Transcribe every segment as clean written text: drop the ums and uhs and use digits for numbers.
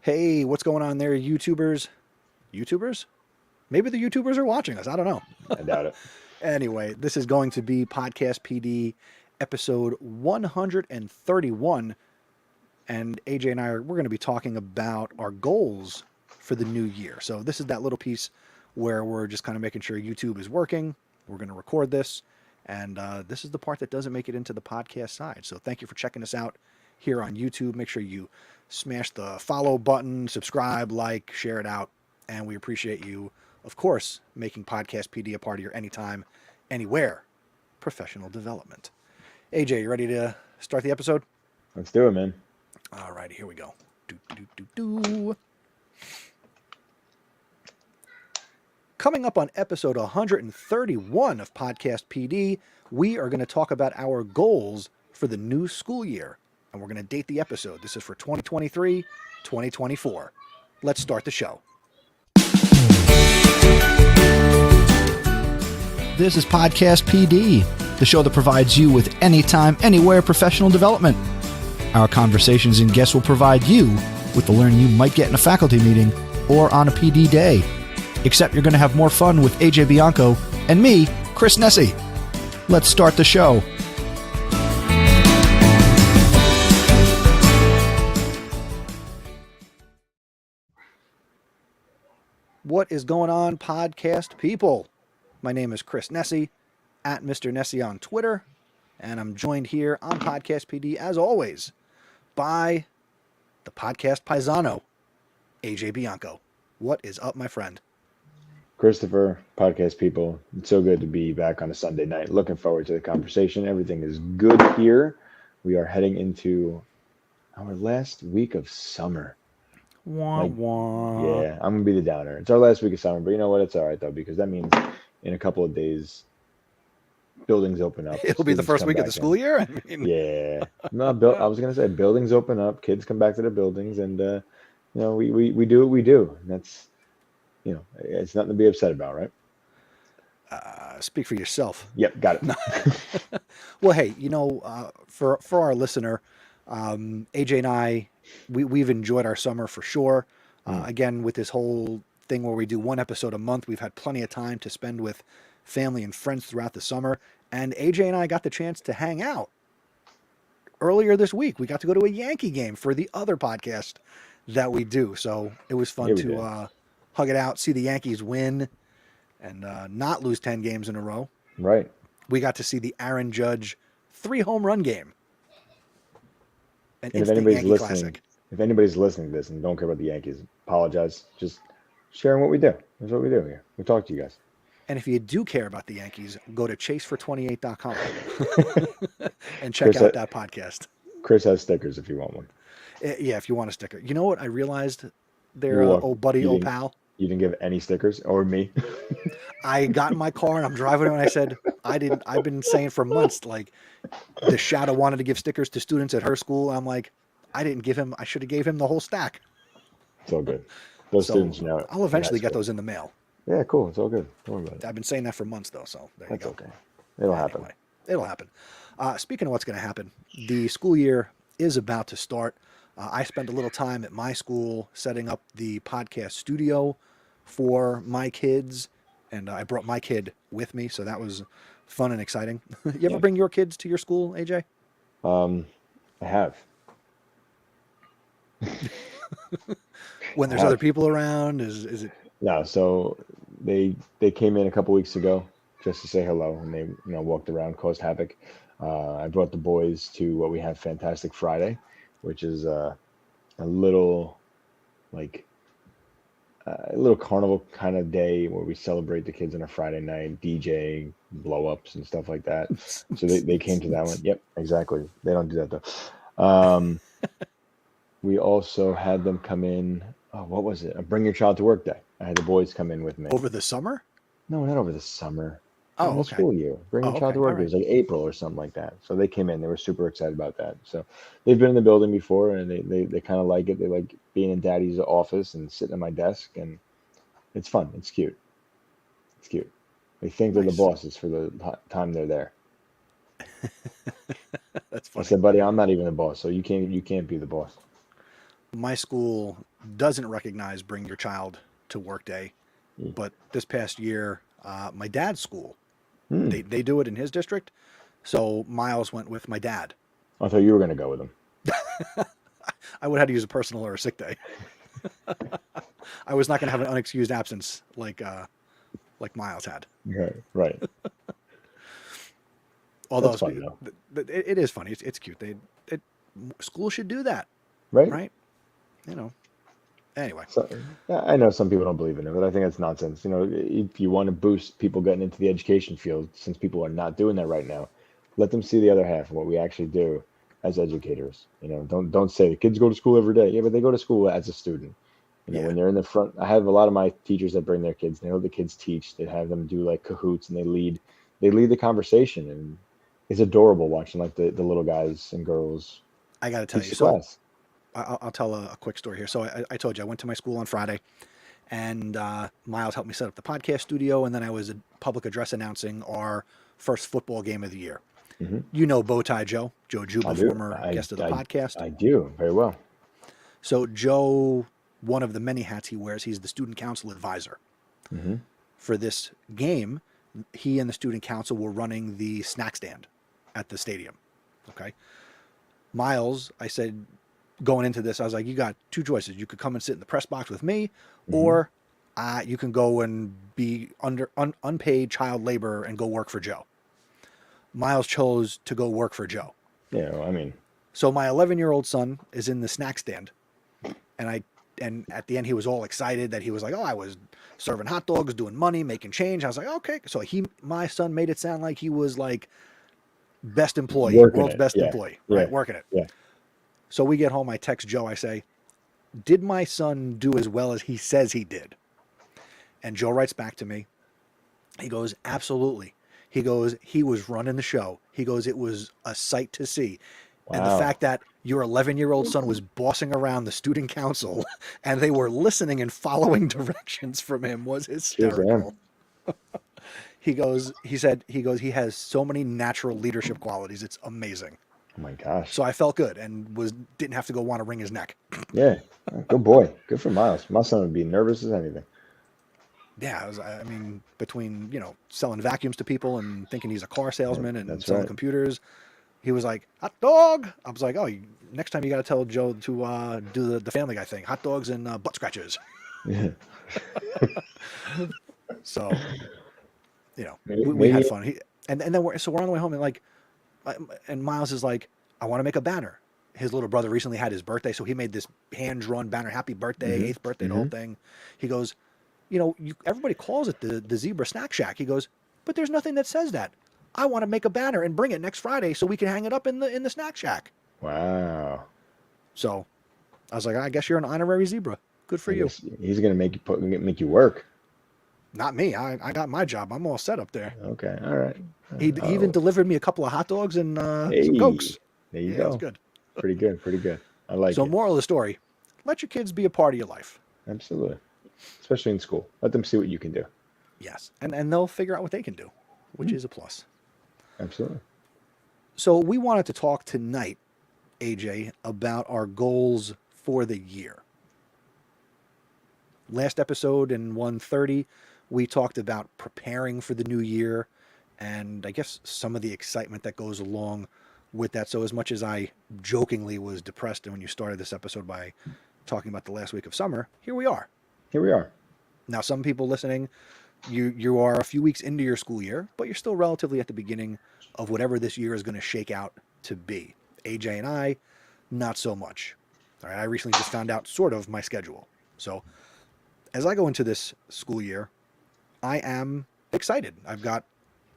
Hey, what's going on there, YouTubers? YouTubers? Maybe the YouTubers are watching us. I don't know. I doubt it. Anyway, this is going to be Podcast PD episode 131. And AJ and we're going to be talking about our goals for the new year. So this is that little piece where we're just kind of making sure YouTube is working. We're going to record this. And this is the part that doesn't make it into the podcast side. So thank you for checking us out here on YouTube. Make sure you smash the follow button, subscribe, like, share it out. And we appreciate you, of course, making Podcast PD a part of your anytime, anywhere professional development. AJ, you ready to start the episode? Let's do it, man. All righty, here we go. Do. Coming up on episode 131 of Podcast PD, we are going to talk about our goals for the new school year. And we're going to date the episode. This is for 2023-2024. Let's start the show. This is Podcast PD, the show that provides you with anytime, anywhere professional development. Our conversations and guests will provide you with the learning you might get in a faculty meeting or on a PD day. Except you're going to have more fun with AJ Bianco and me, Chris Nessie. Let's start the show. What is going on, podcast people? My name is Chris Nessie, at Mr. Nessie on Twitter, and I'm joined here on Podcast PD, as always, by the podcast paisano, AJ Bianco. What is up, my friend? Christopher, podcast people, it's so good to be back on a Sunday night. Looking forward to the conversation. Everything is good here. We are heading into our last week of summer. Wah, wah. Yeah, I'm going to be the downer. It's our last week of summer, but you know what? It's all right, though, because that means in a couple of days, buildings open up. It'll be the first week of the school year? Yeah. No, I was going to say buildings open up, kids come back to their buildings, and, we do what we do. And that's, it's nothing to be upset about, right? Speak for yourself. Yep, got it. Well, hey, for our listener, AJ and I, we've enjoyed our summer for sure. Again, with this whole thing where we do one episode a month, we've had plenty of time to spend with family and friends throughout the summer. And AJ and I got the chance to hang out earlier this week. We got to go to a Yankee game for the other podcast that we do. So it was fun to hug it out, see the Yankees win, and not lose 10 games in a row. Right. We got to see the Aaron Judge 3-home run game. An And instant Yankee classic. if anybody's listening to this and don't care about the Yankees, apologize. Just sharing what we do. That's what we do here. We talk to you guys. And if you do care about the Yankees, go to chasefor28.com and check out that podcast. Chris has stickers if you want one. Yeah, if you want a sticker. You know what I realized there, old buddy, old pal? You didn't give any stickers, or me? I got in my car and I'm driving and I said, I've been saying for months, like, the Shadow wanted to give stickers to students at her school. I'm like, I should have gave him the whole stack. It's all good. Those students know. I'll eventually get those in the mail. Yeah, cool. It's all good. Don't worry about it. I've been saying that for months, though, so there you go. That's okay. It'll happen. Anyway, it'll happen. Speaking of what's going to happen, the school year is about to start. I spent a little time at my school setting up the podcast studio for my kids, and I brought my kid with me, so that was fun and exciting. You ever bring your kids to your school, AJ? I have. When there's other people around, is it? No, so they came in a couple weeks ago just to say hello, and they walked around, caused havoc. I brought the boys to what we have Fantastic Friday, which is a little carnival kind of day where we celebrate the kids on a Friday night, DJ, blow-ups and stuff like that. So they came to that one. Yep, exactly. They don't do that though. We also had them come in. Oh, what was it? A Bring Your Child to Work Day. I had the boys come in with me. Over the summer? No, not over the summer. Oh, the okay. School year. Bring Your Child to Work Day. It was like April or something like that. So they came in. They were super excited about that. So they've been in the building before, and they kind of like it. They like being in Daddy's office and sitting at my desk, and it's fun. It's cute. It's cute. They think they're the bosses for the time they're there. That's funny. I said, buddy, I'm not even the boss, so you can't be the boss. my school doesn't recognize bring your child to work day, Mm. but this past year, my dad's school, Hmm. they do it in his district. So Miles went with my dad. I thought you were going to go with them. I would have to use a personal or a sick day. I was not going to have an unexcused absence like Miles had. Right. Right. Although That's fun though. it is funny, it's cute. School should do that, Right. right? You know. Anyway, So, yeah, I know some people don't believe in it, but I think that's nonsense. You know, if you want to boost people getting into the education field, since people are not doing that right now, let them see the other half of what we actually do as educators. You know, don't say the kids go to school every day. Yeah, but they go to school as a student. You know, yeah, when they're in the front, I have a lot of my teachers that bring their kids. They know the kids teach. They have them do like cahoots, and they lead the conversation, and it's adorable watching like the little guys and girls I got to tell teach you. the So class. I'll tell a quick story here. So I told you I went to my school on Friday, and Miles helped me set up the podcast studio, and then I was a public address announcing our first football game of the year. Hmm. You know Bowtie Joe I Juba, do. former guest of the podcast. I do very well. So Joe, one of the many hats he wears, he's the student council advisor. Hmm. For this game, he and the student council were running the snack stand at the stadium. Okay. Miles, I said, going into this, I was like, you got two choices. You could come and sit in the press box with me, Hmm. or you can go and be under unpaid child labor and go work for Joe. Miles chose to go work for Joe. Yeah, I mean, So my 11-year-old son is in the snack stand, and at the end he was all excited that he was like, oh, I was serving hot dogs, doing money, making change. I was like, okay. So my son made it sound like he was like best employee, working world's it. best Yeah, employee, yeah, right? Working it. yeah. So we get home, I text Joe, I say, did my son do as well as he says he did? And Joe writes back to me. He goes, absolutely. He goes, he was running the show. He goes, it was a sight to see. And the Wow. fact that your 11-year-old son was bossing around the student council and they were listening and following directions from him was Cheers to him. hysterical. He has so many natural leadership qualities. It's amazing. Oh my gosh. So I felt good and didn't have to go want to wring his neck. Yeah. Good boy. Good for Miles. My son would be nervous as anything. Yeah, I mean, between, selling vacuums to people and thinking he's a car salesman and That's selling right. computers, he was like, hot dog. I was like, oh, next time you got to tell Joe to do the Family Guy thing, hot dogs and butt scratches. Yeah. So, we Maybe. had fun. And then we're on the way home and Miles is like, I want to make a banner. His little brother recently had his birthday, so he made this hand-drawn banner, happy birthday, 8th birthday, the whole thing. He goes, everybody calls it the Zebra Snack Shack. He goes, but there's nothing that says that. I want to make a banner and bring it next Friday so we can hang it up in the Snack Shack. Wow. So I was like, I guess you're an honorary zebra. Good for you. He's gonna make you work. Not me. I got my job. I'm all set up there. Okay. All right. He even delivered me a couple of hot dogs and some Cokes. There you Yeah, go. it's good. Pretty good. Pretty good. I like So it. moral of the story, let your kids be a part of your life. Absolutely. Especially in school. Let them see what you can do. Yes. And they'll figure out what they can do, which is a plus. Absolutely. So we wanted to talk tonight, AJ, about our goals for the year. Last episode in 130, we talked about preparing for the new year and I guess some of the excitement that goes along with that. So as much as I jokingly was depressed when you started this episode by talking about the last week of summer, here we are. Here we are. Now, some people listening, you are a few weeks into your school year, but you're still relatively at the beginning of whatever this year is going to shake out to be. AJ and I, not so much. All right, I recently just found out sort of my schedule. So as I go into this school year, I am excited. I've got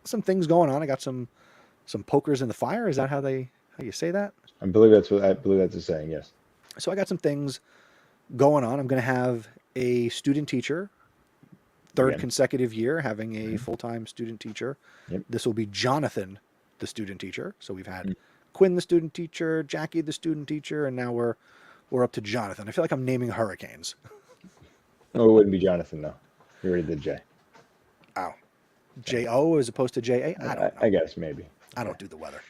some things going on. I got some pokers in the fire. Is that how you say that? I believe that's the saying. Yes. So I got some things going on. I'm going to have a student teacher, third Again. consecutive year having a full-time student teacher. Yep. This will be Jonathan, the student teacher. So we've had Quinn, the student teacher, Jackie, the student teacher, and now we're up to Jonathan. I feel like I'm naming hurricanes. Oh, it wouldn't be Jonathan though. You already did Jay. Oh, J-O as opposed to J-A? I don't know. I guess maybe. I don't do the weather.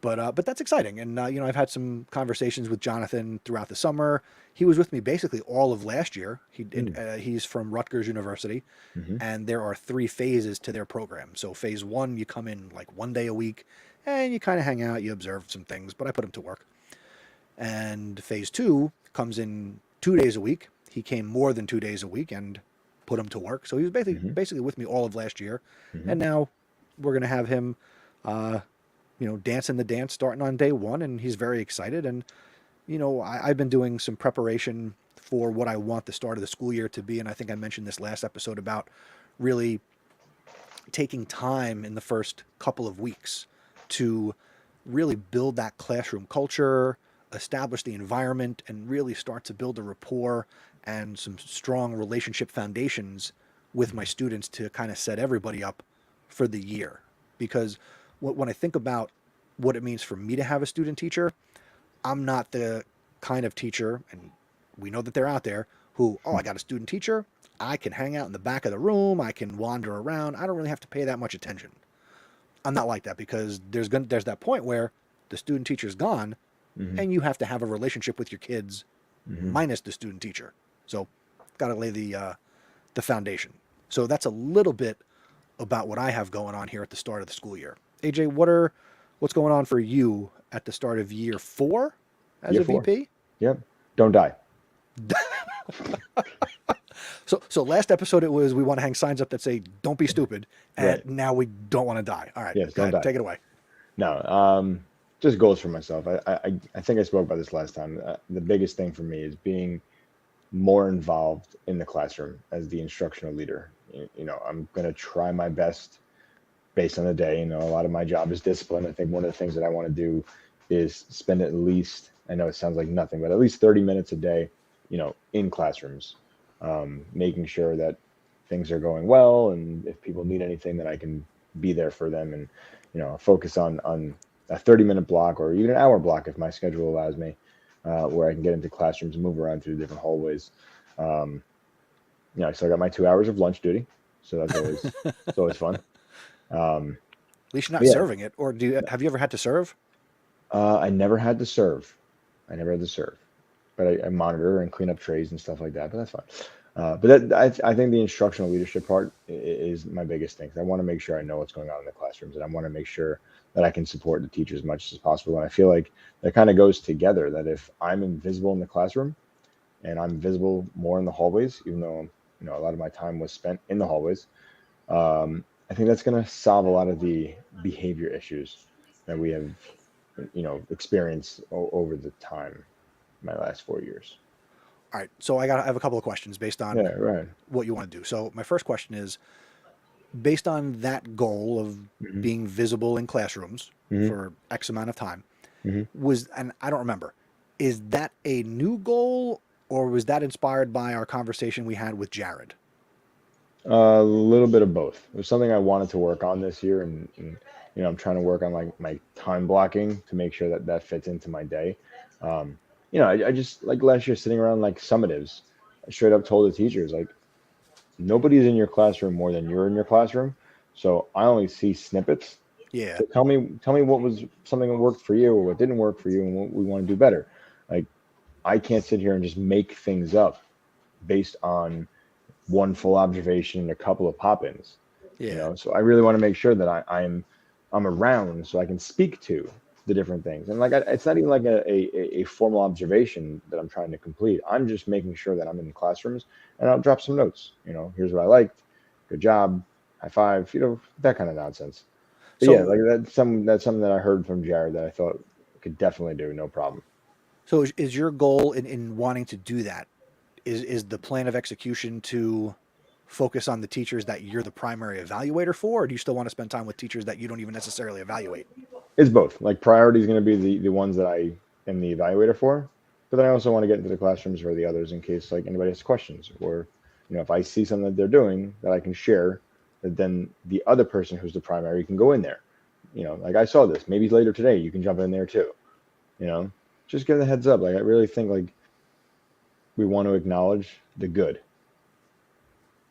But that's exciting. And I've had some conversations with Jonathan throughout the summer. He was with me basically all of last year. He's from Rutgers University, Mm-hmm. and there are 3 phases to their program. So phase 1, you come in like 1 day a week, and you kind of hang out, you observe some things. But I put him to work. And phase 2 comes in 2 days a week. He came more than 2 days a week and put him to work. So he was Mm-hmm. basically with me all of last year, Mm-hmm. and now we're going to have him, dancing the dance starting on day 1, and he's very excited. And I've been doing some preparation for what I want the start of the school year to be, and I think I mentioned this last episode about really taking time in the first couple of weeks to really build that classroom culture, establish the environment, and really start to build a rapport and some strong relationship foundations with my students to kind of set everybody up for the year. Because when I think about what it means for me to have a student teacher, I'm not the kind of teacher, and we know that they're out there, who, oh, I got a student teacher. I can hang out in the back of the room. I can wander around. I don't really have to pay that much attention. I'm not like that, because there's that point where the student teacher's gone, Mm-hmm. and you have to have a relationship with your kids Mm-hmm. minus the student teacher. So, got to lay the foundation. So that's a little bit about what I have going on here at the start of the school year. AJ, what's going on for you at the start of year 4 as Year a 4. VP? Yep. Don't die. So last episode it was we want to hang signs up that say "Don't be stupid," and Right. now we don't want to die. All right, Yes. go Don't ahead, die. take it away. No. Just goals for myself. I think I spoke about this last time. The biggest thing for me is being more involved in the classroom as the instructional leader. I'm going to try my best based on the day. A lot of my job is discipline. I think one of the things that I want to do is spend at least, I know it sounds like nothing, but at least 30 minutes a day, in classrooms, making sure that things are going well. And if people need anything, that I can be there for them, and, focus on a 30-minute block or even an hour block if my schedule allows me, where I can get into classrooms and move around through the different hallways. Um, so I got my 2 hours of lunch duty, so it's always fun. Um, At least you're not yeah, serving it, or have you ever had to serve? I never had to serve. I never had to serve, but I monitor and clean up trays and stuff like that. But that's fine. I think the instructional leadership part is my biggest thing. I want to make sure I know what's going on in the classrooms, and I want to make sure that I can support the teachers as much as possible. And I feel like that kind of goes together. That if I'm invisible in the classroom and I'm visible more in the hallways, even though a lot of my time was spent in the hallways, I think that's going to solve a lot of the behavior issues that we have, experienced over the time, my last 4 years. All right, so I have a couple of questions based Yeah, on right. what you want to do. So my first question is, based on that goal of Hmm. being visible in classrooms Hmm. for X amount of time, Hmm. and I don't remember, is that a new goal, or was that inspired by our conversation we had with Jared? A little bit of both. It was something I wanted to work on this year, and I'm trying to work on like my time blocking to make sure that that fits into my day. Um, I just like last year sitting around like summatives, I straight up told the teachers like nobody's in your classroom more than you're in your classroom, so I only see snippets. Yeah, So tell me what was something that worked for you or what didn't work for you and what we want to do better. Like I can't sit here and just make things up based on one full observation and a couple of pop-ins. yeah. So I really want to make sure that I'm around so I can speak to the different things. And like it's not even like a formal observation that I'm trying to complete. I'm just making sure that I'm in classrooms, and I'll drop some notes. Here's what I liked. Good job. High five. That kind of nonsense. But yeah, So like that's something that I heard from Jared that I thought I could definitely do, no problem. So is your goal in wanting to do that, is the plan of execution to focus on the teachers that you're the primary evaluator for, or do you still want to spend time with teachers that you don't even necessarily evaluate? It's both. Like priority is going to be the ones that I am the evaluator for, but then I also want to get into the classrooms for the others in case like anybody has questions, or if I see something that they're doing that I can share, that then the other person who's the primary can go in there. Like I saw this. Maybe later today you can jump in there too. You know, just give the heads up. Like I really think like we want to acknowledge the good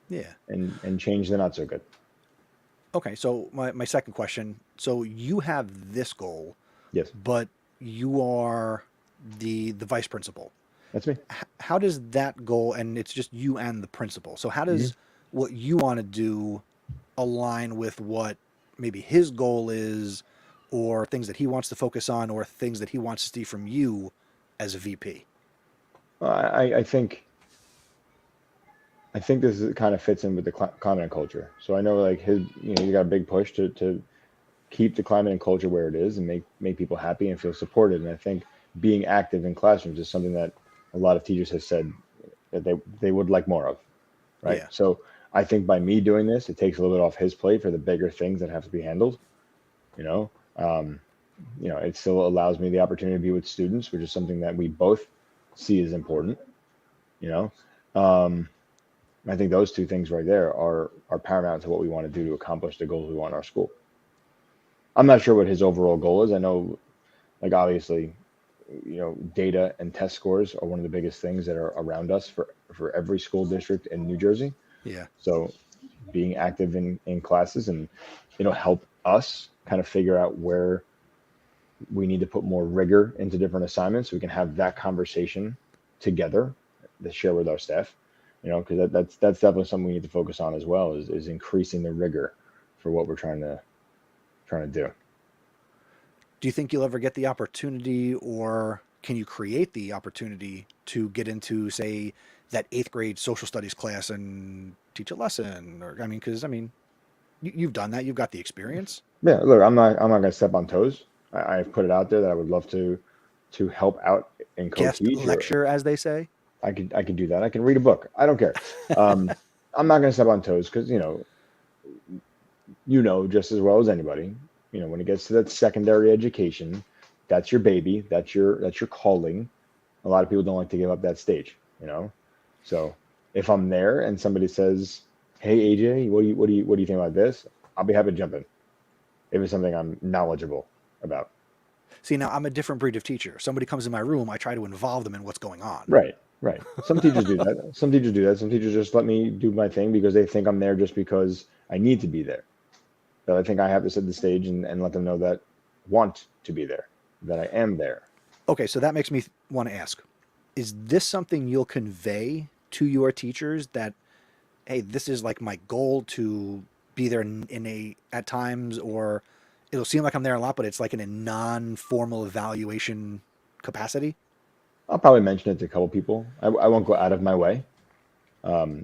Yeah. and change the not so good. Okay, so my second question, so you have this goal Yes, but you are the vice principal. that's me. How does that goal, and it's just you and the principal, so how Hmm. does what you want to do align with what maybe his goal is, or things that he wants to focus on, or things that he wants to see from you as a VP? I think this kind of fits in with the climate and culture. So I know like he's got a big push to keep the climate and culture where it is and make people happy and feel supported. And I think being active in classrooms is something that a lot of teachers have said that they would like more of, right? Yeah. So I think by me doing this, it takes a little bit off his plate for the bigger things that have to be handled. You know, um, it still allows me the opportunity to be with students, which is something that we both see as important. You know, um, I think those two things right there are paramount to what we want to do to accomplish the goals we want in our school. I'm not sure what his overall goal is. I know, like obviously, data and test scores are one of the biggest things that are around us for every school district in New Jersey. Yeah. So being active in classes and help us kind of figure out where we need to put more rigor into different assignments so we can have that conversation together to share with our staff. Because that's definitely something we need to focus on as well is increasing the rigor for what we're trying to do. Do you think you'll ever get the opportunity, or can you create the opportunity to get into, say, that eighth grade social studies class and teach a lesson? Or, I mean, because, I mean, you've done that, you've got the experience. Yeah, look, I'm not gonna step on toes. I've put it out there that I would love to help out and Guest co-teach, or lecture, as they say. I could do that. I can read a book. I don't care. Um, I'm not gonna step on toes because just as well as anybody. When it gets to that secondary education, that's your baby. That's your calling. A lot of people don't like to give up that stage. So if I'm there and somebody says, "Hey AJ, what do you think about this?" I'll be happy to jump in if it's something I'm knowledgeable about. See, now I'm a different breed of teacher. Somebody comes in my room, I try to involve them in what's going on. Right, right. Some teachers do that. Some teachers do that. Some teachers just let me do my thing because they think I'm there just because I need to be there. But I think I have to set the stage and let them know that I want to be there, that I am there. Okay, so that makes me want to ask, is this something you'll convey to your teachers, that, hey, this is like my goal to be there in a at times, or it'll seem like I'm there a lot, but it's like in a non-formal evaluation capacity? I'll probably mention it to a couple people. I won't go out of my way.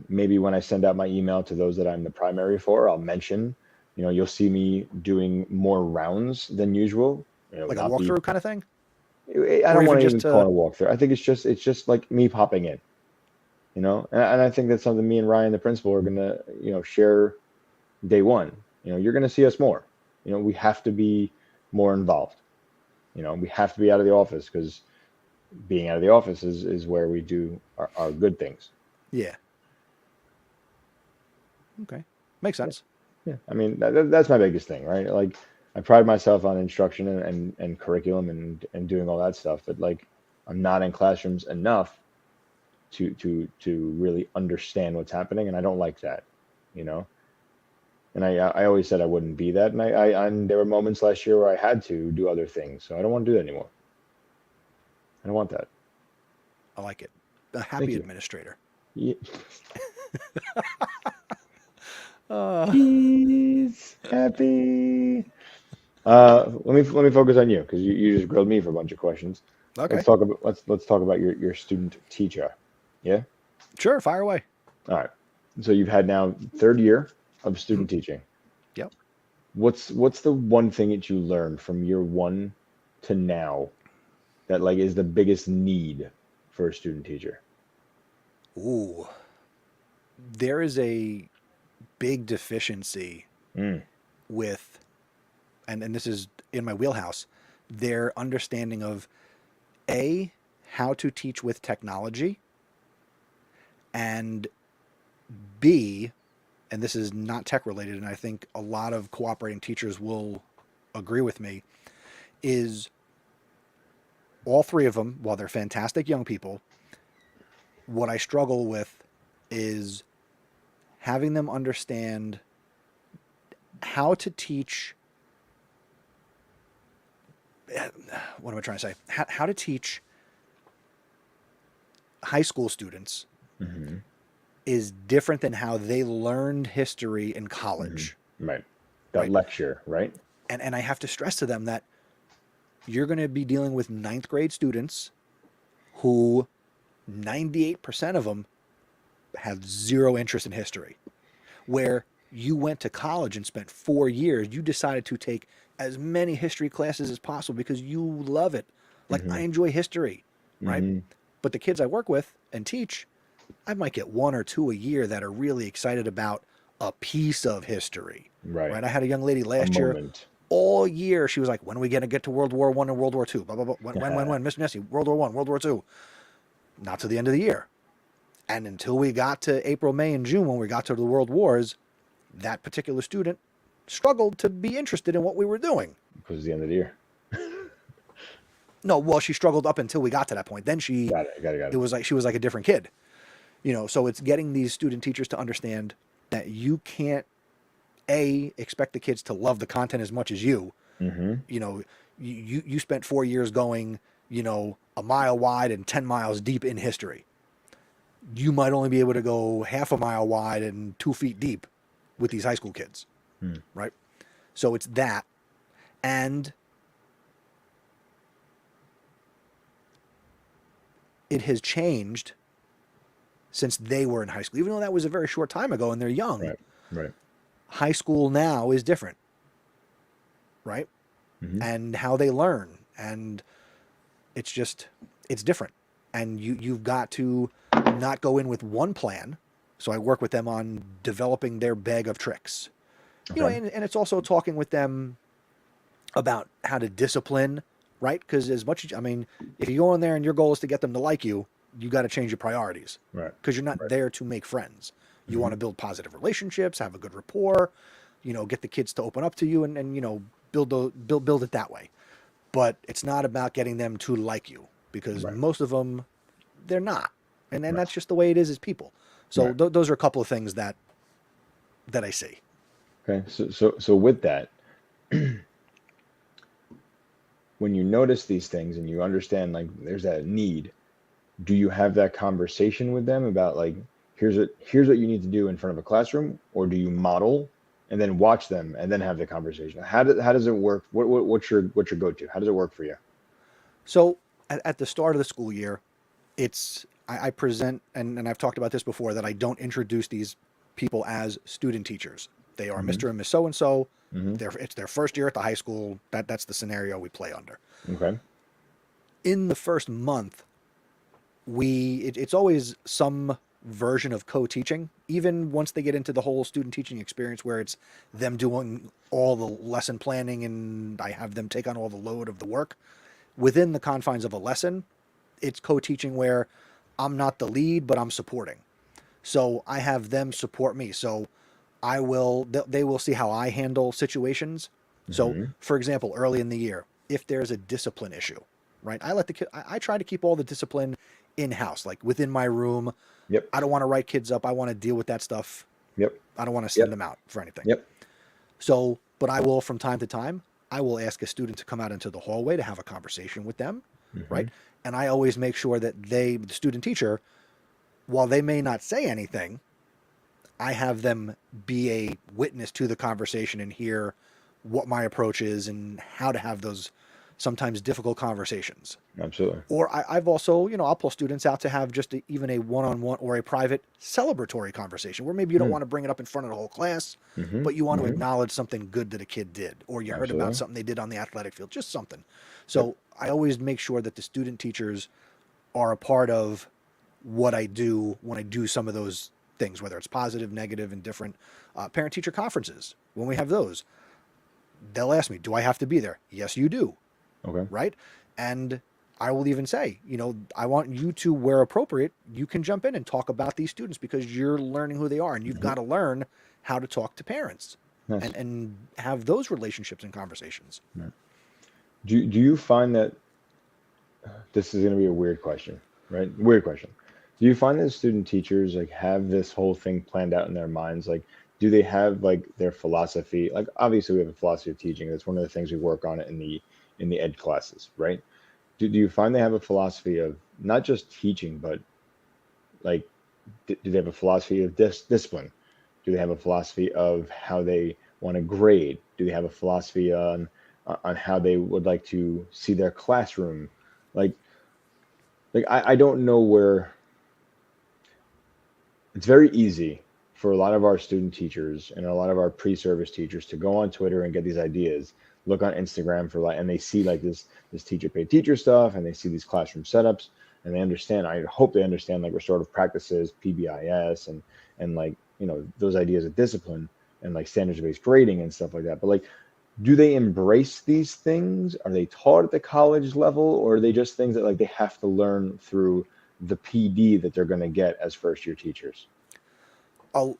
Maybe when I send out my email to those that I'm the primary for, I'll mention, you'll see me doing more rounds than usual. Like a Not be, walkthrough kind of thing? I Or don't even want to just even call to, it a walkthrough. I think it's just like me popping in, and I think that's something me and Ryan, the principal, are gonna, share day one. You're gonna see us more. We have to be more involved. We have to be out of the office because being out of the office is where we do our good things. yeah, okay. Makes Yeah. sense. Yeah. I mean, that's my biggest thing, right? Like, I pride myself on instruction and curriculum and doing all that stuff, but like, I'm not in classrooms enough to really understand what's happening, and I don't like that, you know. And I always said I wouldn't be that, and and there were moments last year where I had to do other things, so I don't want to do that anymore. I don't want that. I like it. A Thank happy you. administrator. Yeah. Uh, He's happy. Let me focus on you because you just grilled me for a bunch of questions. Let's okay. talk about let's talk about your student teacher. Yeah. Sure, fire away. All right. So you've had now third year of Hmm. student teaching. Yep. What's the one thing that you learned from year one to now that like is the biggest need for a student teacher? Ooh, there is a big deficiency Mm, with, and this is in my wheelhouse, their understanding of A, how to teach with technology, and B, and this is not tech related, and I think a lot of cooperating teachers will agree with me, is all three of them, while they're fantastic young people, what I struggle with is having them understand how to teach what am I trying to say? How to teach high school students Mm-hmm. is different than how they learned history in Mm-hmm. college, Right. That right? lecture, right? And I have to stress to them that you're going to be dealing with ninth grade students who 98% of them have zero interest in history. Where you went to college and spent 4 years, you decided to take as many history classes as possible because you love it. Like, Mm-hmm. I enjoy history, right? Mm-hmm. But the kids I work with and teach, I might get one or two a year that are really excited about a piece of history, Right. right? I had a young lady A last year, moment. all year, she was like, when are we going to get to World War One and World War Two? Blah, blah, blah. When, Miss Nessie, World War One, World War Two. Not to the end of the year. And until we got to April, May, and June, when we got to the World Wars, that particular student struggled to be interested in what we were doing. Because the end of the year. No, well, she struggled up until we got to that point. Then Got it. Got it it. was like she was like a different kid, So it's getting these student teachers to understand that you can't expect the kids to love the content as much as you. Mm-hmm. You spent 4 years going, a mile wide and 10 miles deep in history. You might only be able to go half a mile wide and 2 feet deep with these high school kids, Mm. right? So it's that. And it has changed since they were in high school. Even though that was a very short time ago and they're young, Right. Right. high school now is different, right? Mm-hmm. And how they learn. And it's different. And you've got to not go in with one plan. So I work with them on developing their bag of tricks. Okay. And it's also talking with them about how to discipline, right? Because as much as, if you go in there and your goal is to get them to like you, you got to change your priorities. Right. Because you're not Right. there to make friends. You Mm-hmm. want to build positive relationships, have a good rapport, get the kids to open up to you and build it that way. But it's not about getting them to like you because Right. most of them, they're not. And Right. that's just the way it is as people. So Right. those are a couple of things that I see. Okay. So with that, when you notice these things and you understand like there's that need, do you have that conversation with them about like here's what you need to do in front of a classroom, or do you model and then watch them and then have the conversation? How does it work? What's your go-to? How does it work for you? So at the start of the school year, I present, and I've talked about this before, that I don't introduce these people as student teachers. They are Mm-hmm. Mr. and Miss So-and-so. Mm-hmm. It's their first year at the high school. That's the scenario we play under. Okay. In the first month, it's always some version of co-teaching, even once they get into the whole student teaching experience where it's them doing all the lesson planning and I have them take on all the load of the work. Within the confines of a lesson, it's co-teaching where I'm not the lead, but I'm supporting. So I have them support me. So they will see how I handle situations. So, Mm-hmm. for example, early in the year, if there's a discipline issue, right? I try to keep all the discipline in-house, like within my room. Yep. I don't want to write kids up. I want to deal with that stuff. Yep. I don't want to send Yep. them out for anything. Yep. So, but I will, from time to time, I will ask a student to come out into the hallway to have a conversation with them, Mm-hmm. right? And I always make sure that the student teacher, while they may not say anything, I have them be a witness to the conversation and hear what my approach is and how to have those sometimes difficult conversations. Absolutely. Or I've also, I'll pull students out to have just even a one-on-one or a private celebratory conversation where maybe you don't want to bring it up in front of the whole class, Mm-hmm. but you want to Mm-hmm. acknowledge something good that a kid did, or you heard Absolutely. about something they did on the athletic field, just something. So I always make sure that the student teachers are a part of what I do when I do some of those things, whether it's positive, negative, and different. Parent-teacher conferences, when we have those, they'll ask me, do I have to be there? Yes, you do. Okay. Right? And I will even say, I want you to, where appropriate, you can jump in and talk about these students because you're learning who they are and you've got to learn how to talk to parents Nice. and have those relationships and conversations. Right. Do you find that this is going to be a weird question, right? Weird question. Do you find that student teachers like have this whole thing planned out in their minds? Like, do they have like their philosophy? Like, obviously we have a philosophy of teaching. That's one of the things we work on in in the ed classes, right? Do you find they have a philosophy of not just teaching, but like, do they have a philosophy of discipline? Do they have a philosophy of how they want to grade? Do they have a philosophy on how they would like to see their classroom? Like, I don't know where. It's very easy for a lot of our student teachers and a lot of our pre-service teachers to go on Twitter and get these ideas, look on Instagram for like, and they see like this teacher paid teacher stuff, and they see these classroom setups, and they understand. I hope they understand like restorative practices, PBIS, and like, those ideas of discipline and like standards based grading and stuff like that. But like, do they embrace these things? Are they taught at the college level, or are they just things that like they have to learn through the PD that they're going to get as first year teachers? Oh,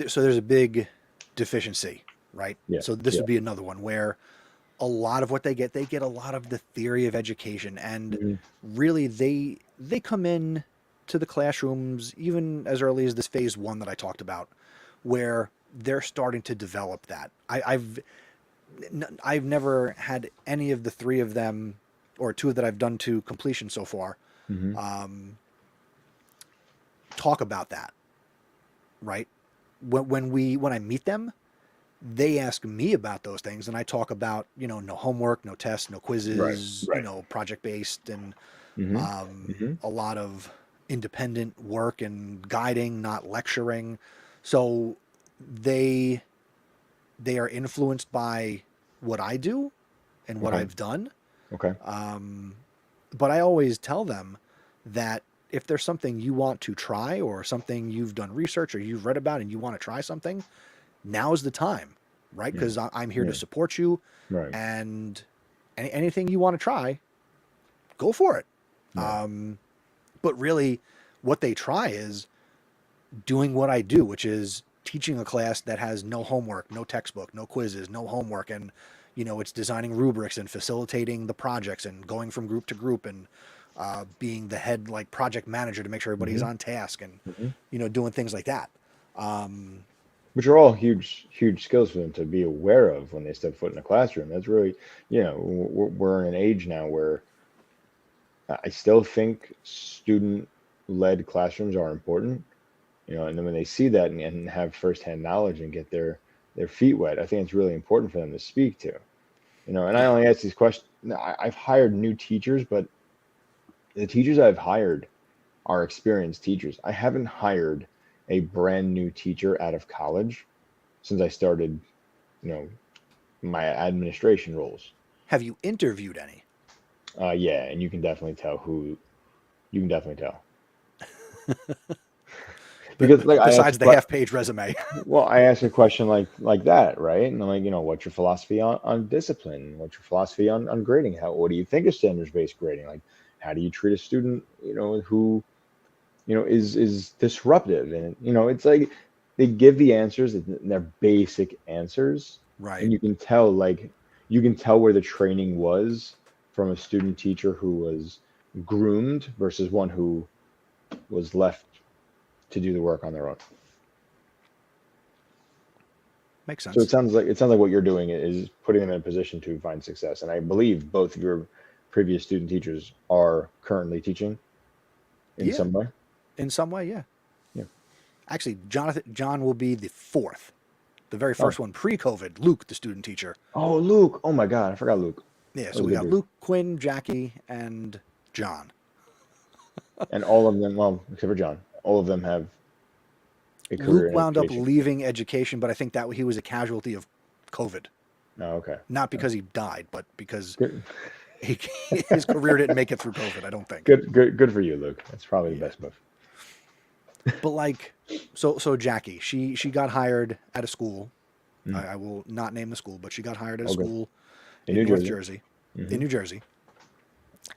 so there's a big deficiency, right? Yeah, So this yeah. would be another one where a lot of what they get a lot of the theory of education, and Mhm. really they come in to the classrooms even as early as this phase one that I talked about, where they're starting to develop that. I've never had any of the three of them, or two that I've done to completion so far, Mhm. um, talk about that, right? When I meet them, they ask me about those things, and I talk about, no homework, no tests, no Right, quizzes, right. project based, and Mhm. Mhm. a lot of independent work and guiding, not lecturing. So they they are influenced by what I do and what Okay. I've done. Okay. Um, but I always tell them that if there's something you want to try, or something you've done research or you've read about and you want to try something, now's the time, right? Yeah. Because I'm here to Yeah. support you, Right. and anything you want to try, go for it. Right. But really, what they try is doing what I do, which is teaching a class that has no homework, no textbook, no quizzes, no homework, and it's designing rubrics and facilitating the projects and going from group to group, and being the head like project manager to make sure everybody's Mhm. on task, and Mhm. doing things like that. Um, Which are all huge, huge skills for them to be aware of when they step foot in a classroom. That's really, we're in an age now where I still think student-led classrooms are important. And then when they see that and have firsthand knowledge and get their feet wet, I think it's really important for them to speak to. And I yeah, only ask these questions. I've hired new teachers, but the teachers I've hired are experienced teachers. I haven't hired a brand new teacher out of college since I started, you know, my administration roles. have you interviewed any? Yeah, and you can definitely tell who. You can definitely tell because like I asked a Besides the half-page resume. well, I asked a question like that, right? And I'm like, what's your philosophy on discipline? What's your philosophy on grading? What do you think of standards based grading? Like, how do you treat a student, who is disruptive? And it's like they give the answers, and they're basic answers, Right. and you can tell where the training was from a student teacher who was groomed versus one who was left to do the work on their own. Makes So it sense. sounds like what you're doing is putting them in a position to find success. And I believe both of your previous student teachers are currently teaching in Yeah, some way. in some way, yeah. Yeah. Actually, John will be the fourth. The very Oh, first one pre-COVID, Luke, the student teacher. oh, Luke. Oh my God, I forgot Luke. Yeah, That so was a we good got dude. Luke, Quinn, Jackie, and John. And all of them, well, except for John, all of them have a career Luke in wound up education. leaving education, but I think that he was a casualty of COVID. Oh, okay. Not because he died, but because Good, he, his career didn't make it through COVID, I don't think. good for you, Luke. That's probably the Yeah. best move. But like, so Jackie, she got hired at a school. Mm. I will not name the school, but she got hired at a Oh, good. school In in New North Jersey. Jersey, Hmm. in New Jersey.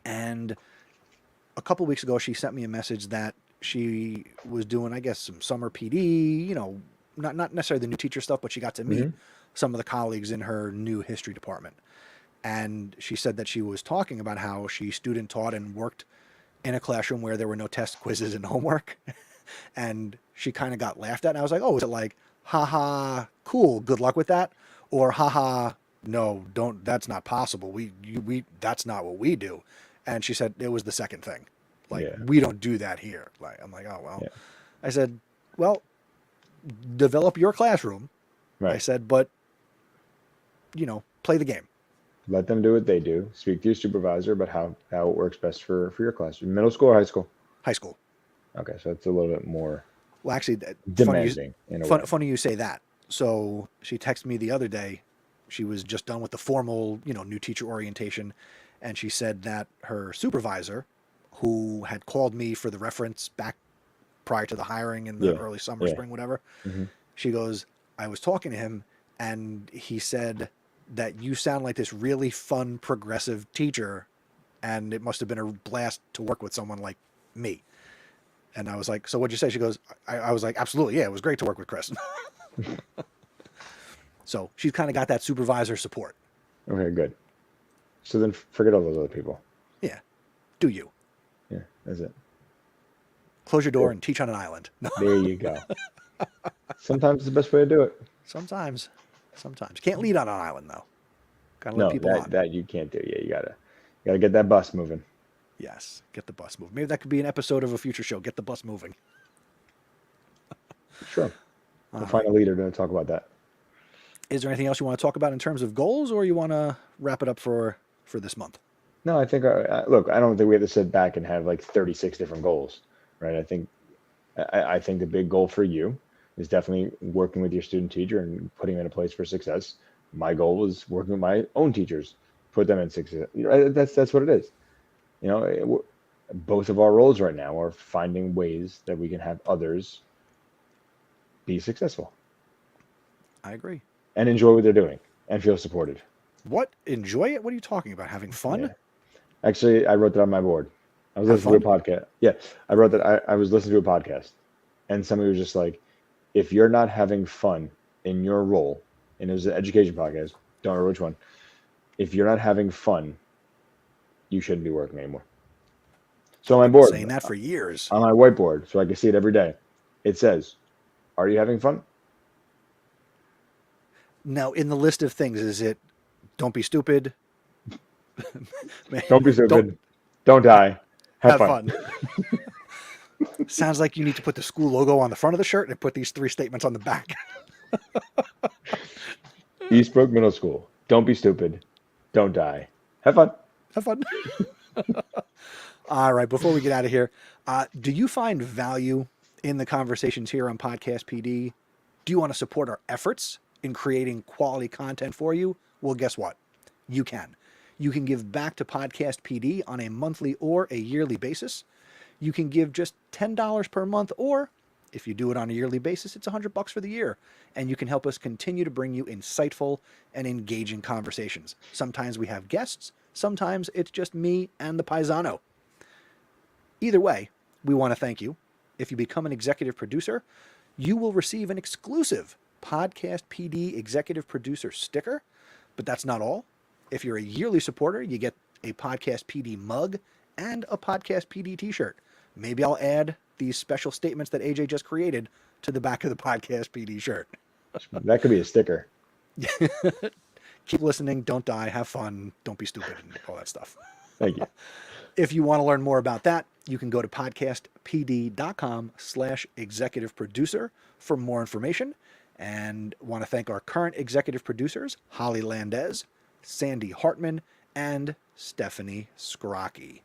And a couple weeks ago, she sent me a message that she was doing, I guess, some summer PD, not necessarily the new teacher stuff, but she got to meet Hmm. some of the colleagues in her new history department. And she said that she was talking about how she student taught and worked in a classroom where there were no test, quizzes, and homework. And she kind of got laughed at. And I was like, oh, is it like, haha, cool, good luck with that? Or haha, no, don't, that's not possible. That's not what we do. And she said it was the second thing. Like, Yeah. we don't do that here. Like, I'm like, oh, well. Yeah. I said, well, develop your classroom. I Right. said, but, play the game. Let them do what they do. Speak to your supervisor about how it works best for your class. Middle school or high school? High school. Okay, so it's a little bit more Well, actually, demanding in a way. funny you say that. So she texted me the other day. She was just done with the formal, new teacher orientation. And she said that her supervisor, who had called me for the reference back prior to the hiring in the Yeah. early summer, Yeah. spring, whatever, hmm she goes, I was talking to him and he said that you sound like this really fun, progressive teacher. And it must have been a blast to work with someone like me. And I was like, so what'd you say? She goes, I was like, absolutely. Yeah, it was great to work with Chris. So she's kind of got that supervisor support. Okay, good. So then forget all those other people. Yeah. Do you? Yeah, that's it. Close your door Cool. and teach on an island. No. There you go. Sometimes it's the best way to do it. Sometimes. Can't lead on an island, though. Got to let No, people on. that you can't do. Yeah, you gotta get that bus moving. Yes. Get the bus moving. Maybe that could be an episode of a future show. Get the bus moving. Sure. We'll All find right. a leader to talk about that. Is there anything else you want to talk about in terms of goals, or you want to wrap it up for this month? No, I think look, I don't think we have to sit back and have like 36 different goals, right? I think the big goal for you is definitely working with your student teacher and putting them in a place for success. My goal is working with my own teachers, put them in success. That's what it is. Both of our roles right now are finding ways that we can have others be successful I agree. and enjoy what they're doing and feel supported. What? Enjoy it? What are you talking about? Having fun? Yeah. Actually, I wrote that on my board. I was Have listening to a fun? podcast. Yeah, I wrote that. I was listening to a podcast, and somebody was just like, if you're not having fun in your role, and it was an education podcast, don't remember which one. If you're not having fun, you shouldn't be working anymore. So on my I've been board, saying that for years. on my whiteboard, so I can see it every day, it says, are you having fun? Now, in the list of things, is it don't be stupid? Don't be stupid. Don't die. Have Have fun. fun. Sounds like you need to put the school logo on the front of the shirt and put these 3 statements on the back. Eastbrook Middle School. Don't be stupid. Don't die. Have fun. Have fun. All right, before we get out of here, do you find value in the conversations here on Podcast PD? Do you want to support our efforts in creating quality content for you? Well, guess what? You can. You can give back to Podcast PD on a monthly or a yearly basis. You can give just $10 per month, or if you do it on a yearly basis, it's $100 for the year. And you can help us continue to bring you insightful and engaging conversations. Sometimes we have guests. Sometimes it's just me and the paisano. Either way, we want to thank you. If you become an executive producer, you will receive an exclusive Podcast PD executive producer sticker. But that's not all. If you're a yearly supporter, you get a Podcast PD mug and a Podcast PD t-shirt. Maybe I'll add these special statements that AJ just created to the back of the Podcast PD shirt. That could be a sticker. Keep listening, don't die, have fun, don't be stupid, and all that stuff. Thank you. If you want to learn more about that, you can go to podcastpd.com/executive producer for more information. And want to thank our current executive producers, Holly Landez, Sandy Hartman, and Stephanie Scrocky.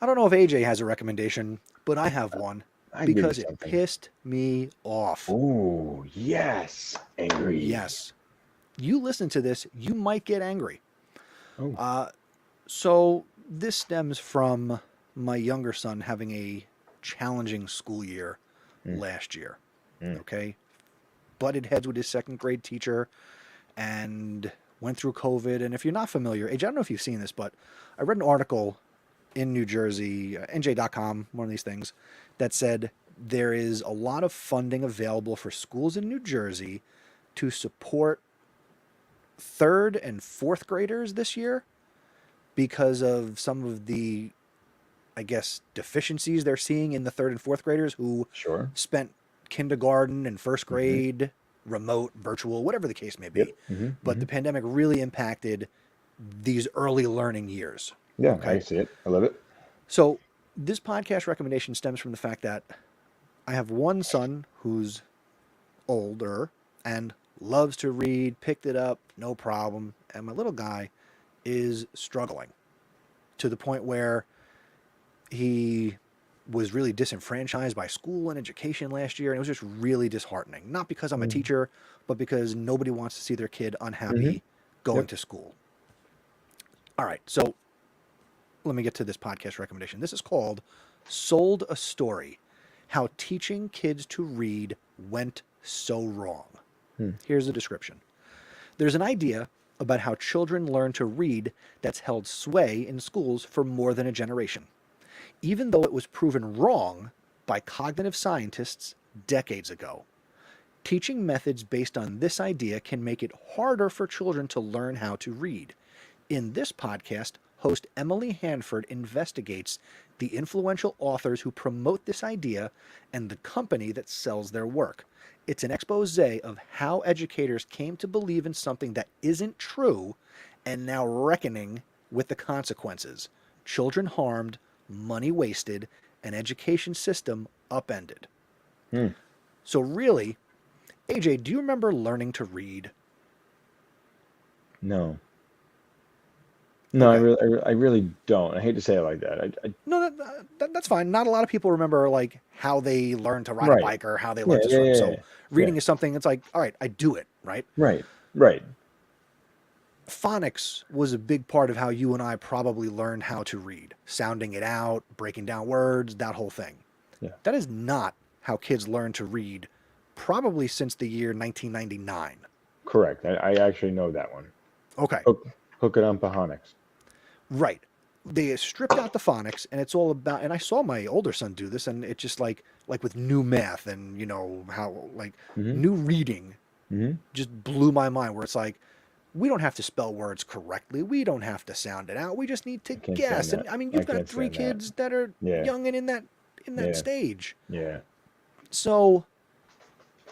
I don't know if AJ has a recommendation, but I have one I give you because it something. pissed me off. Oh, yes. Angry. Yes. You listen to this, you might get angry. Oh. So this stems from my younger son having a challenging school year last year. Okay. Butted heads with his second grade teacher and went through COVID. And if you're not familiar, AJ, I don't know if you've seen this, but I read an article in New Jersey, NJ.com, one of these things, that said there is a lot of funding available for schools in New Jersey to support 3rd and 4th graders this year because of some of the I guess, deficiencies they're seeing in the third and fourth graders who Sure. spent kindergarten and first Hmm. grade remote, virtual, whatever the case may be. Yep. Hmm. But Hmm. the pandemic really impacted these early learning years. Yeah, I Okay. see it. I love it. So this podcast recommendation stems from the fact that I have one son who's older and loves to read, picked it up, no problem. And my little guy is struggling to the point where he was really disenfranchised by school and education last year. And it was just really disheartening. Not because I'm a Mm-hmm. teacher, but because nobody wants to see their kid Mm-hmm. unhappy going Yep. to school. All right. So let me get to this podcast recommendation. This is called Sold a Story: How Teaching Kids to Read Went So Wrong. Hmm. Here's the description. There's an idea about how children learn to read that's held sway in schools for more than a generation, even though it was proven wrong by cognitive scientists decades ago. Teaching methods based on this idea can make it harder for children to learn how to read. In this podcast, host Emily Hanford investigates the influential authors who promote this idea and the company that sells their work. It's an expose of how educators came to believe in something that isn't true and now reckoning with the consequences. Children harmed, money wasted, an education system upended. Hmm. So really, AJ, do you remember learning to read? No. No, Okay. I really don't. I hate to say it like that. No, that's fine. Not a lot of people remember like how they learned to ride a Right. bike or how they Yeah, learned to yeah, swim. yeah, So yeah. Yeah. reading is something. It's like, all right, I do it, right? Right. Right. Phonics was a big part of how you and I probably learned how to read, sounding it out, breaking down words, that whole thing. Yeah. That is not how kids learn to read, probably since the year 1999. Correct. I actually know that one. Okay, Hook it on Pahonix. right. They stripped out the phonics, and it's all about. And I saw my older son do this, and it's just like with new math and how like Mm-hmm. new reading Mm-hmm. just blew my mind. Where it's like we don't have to spell words correctly, we don't have to sound it out. We just need to I can't stand guess. And that. I mean, I you've got can't three stand that. kids that are Yeah. young and in that Yeah. stage. Yeah. So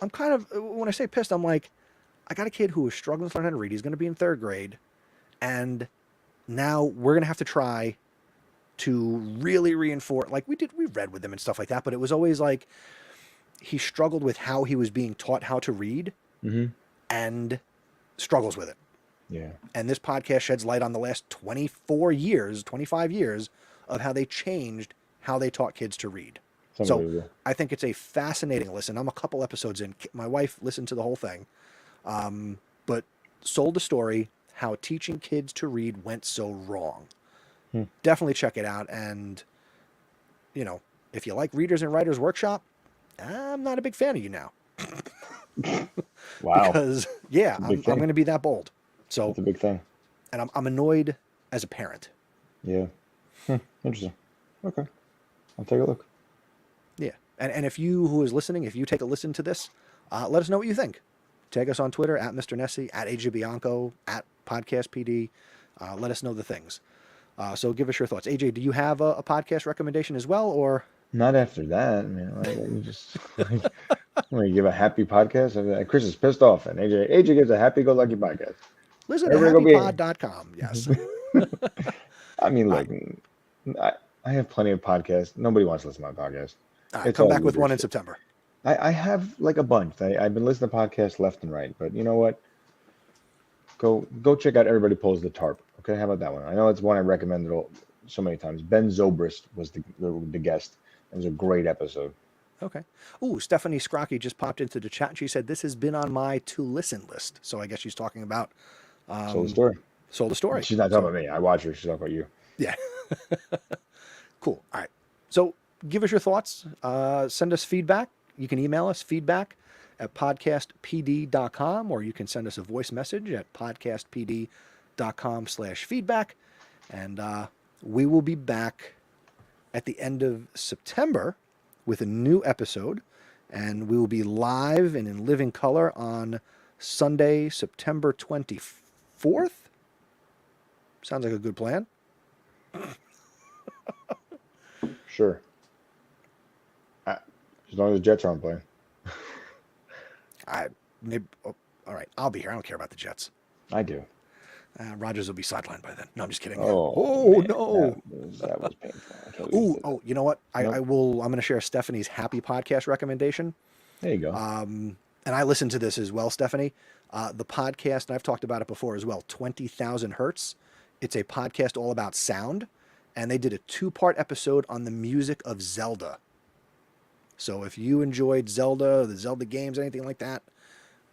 I'm kind of when I say pissed, I'm like, I got a kid who is struggling to learn how to read. He's going to be in third grade, and now we're going to have to try to really reinforce. Like we read with him and stuff like that, but it was always like he struggled with how he was being taught how to read Mm-hmm. and struggles with it. Yeah. And this podcast sheds light on the last 24 years, 25 years of how they changed how they taught kids to read. It's So unbelievable. I think it's a fascinating listen. I'm a couple episodes in. My wife listened to the whole thing. But Sold a Story: How Teaching Kids to Read Went So Wrong. Hmm. Definitely check it out. And, if you like Readers and Writers Workshop, I'm not a big fan of you now. Wow. Because, yeah, It's a I'm big thing. going to be that bold. So, That's a big thing. and I'm annoyed as a parent. Yeah. Interesting. Okay. I'll take a look. Yeah. And if you who is listening, if you take a listen to this, let us know what you think. Tag us on Twitter at Mr. Nessie, at AJ Bianco, at PodcastPD. Let us know the things. So give us your thoughts. AJ, do you have a podcast recommendation as well, or? Not after that. I mean, like, you just like, when you give a happy podcast, I mean, like, Chris is pissed off, and AJ gives a happy-go-lucky podcast. Listen to Everybody go happypod.com. Yes. I mean, All look, I have plenty of podcasts. Nobody wants to listen to my podcast. right, It's come all back with one in leadership. September. I have like a bunch. I've been listening to podcasts left and right, but you know what? Go check out Everybody Pulls the Tarp. Okay, how about that one? I know it's one I recommended so many times. Ben Zobrist was the guest. It was a great episode. Okay. Ooh, Stephanie Scrocky just popped into the chat and she said, this has been on my to listen list. So I guess she's talking about So the story. Sold a Story. She's not talking about me. I watch her. She's talking about you. Yeah. Cool. All right. So give us your thoughts. Send us feedback. You can email us feedback at podcastpd.com, or you can send us a voice message at podcastpd.com/feedback. And we will be back at the end of September with a new episode. And we will be live and in living color on Sunday, September 24th. Sounds like a good plan. Sure. As long as the Jets aren't playing. All right, I'll be here. I don't care about the Jets. I do. Rodgers will be sidelined by then. No, I'm just kidding. Oh man, no. that was painful. I can't believe Ooh, you did that. you know what? Nope. I'm going to share Stephanie's happy podcast recommendation. There you go. And I listened to this as well, Stephanie. The podcast, and I've talked about it before as well, 20,000 Hertz. It's a podcast all about sound, and they did a 2-part episode on the music of Zelda. So if you enjoyed Zelda, the Zelda games, anything like that,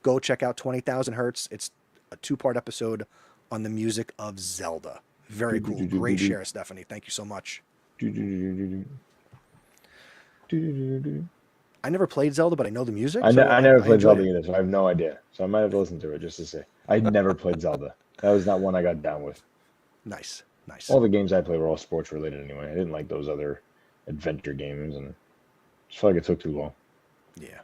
go check out 20,000 Hertz. It's a 2-part episode on the music of Zelda. Very cool. Great share, Stephanie. Thank you so much. I never played Zelda, but I know the music. I never played Zelda it. either, so I have no idea. So I might have to listen to it just to say. I never played Zelda. That was not one I got down with. Nice. All the games I played were all sports related anyway. I didn't like those other adventure games, and I just felt like it took too long. Yeah.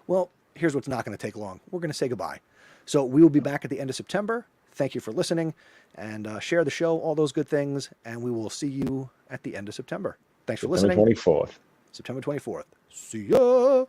Well, here's what's not going to take long. We're going to say goodbye. So we will be back at the end of September. Thank you for listening, and share the show, all those good things, and we will see you at the end of September. Thanks for listening. September 24th. September 24th. See ya.